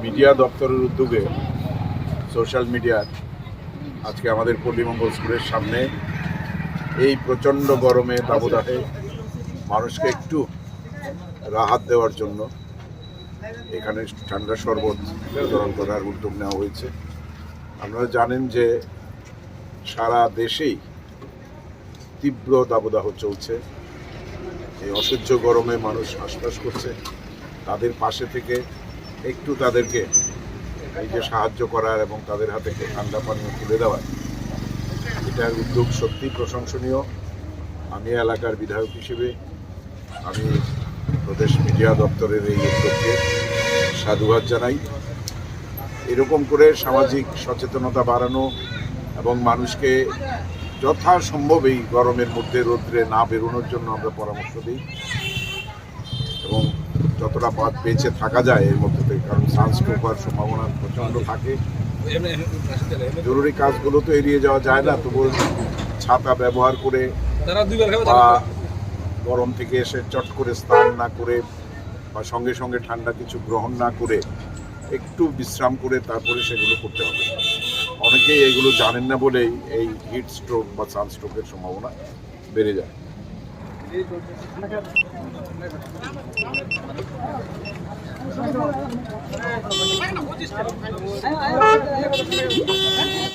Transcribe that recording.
Media দপ্তরের উদ্যোগে social মিডিয়ার আজকে আমাদের পল্লীমঙ্গল স্কুলের সামনে এই প্রচণ্ড গরমে দাবদাহে মানুষকে একটু রাহাত দেওয়ার জন্য এখানে ঠান্ডা শরবত বিতরণ করার উদ্যোগ নেওয়া হয়েছে। আপনারা জানেন যে সারা দেশেই তীব্র দাবদাহ চলছে। এই অসহ্য গরমে মানুষ হাসফাস করছে। তাদের পাশে থেকে একটু তাদেরকে এই যে সাহায্য করার এবং তাদের হাতে ঠান্ডা পানীয় তুলে দেওয়ার, এটার উদ্যোগ সত্যি প্রশংসনীয়। আমি এলাকার বিধায়ক হিসেবে আমি প্রদেশ মিডিয়া দপ্তরের এই উদ্যোগকে সাধুবাদ জানাই। এরকম করে সামাজিক সচেতনতা বাড়ানো এবং মানুষকে যথাসম্ভব এই গরমের মধ্যে রৌদ্রে না বেরোনোর জন্য আমরা পরামর্শ দিই এবং যতটা বেঁচে থাকা যায় এর মধ্যে থেকে, কারণ সানস্ট্রোক হওয়ার সম্ভাবনা প্রচণ্ড থাকে। জরুরি কাজগুলো তো এড়িয়ে যাওয়া যায় না, তবু ছাতা ব্যবহার করে বা গরম থেকে এসে চট করে স্নান না করে বা সঙ্গে সঙ্গে ঠান্ডা কিছু গ্রহণ না করে একটু বিশ্রাম করে তারপরে সেগুলো করতে হবে। অনেকেই এগুলো জানেন না বলেই এই হিট স্ট্রোক বা সানস্ট্রোকের সম্ভাবনা বেড়ে যায়।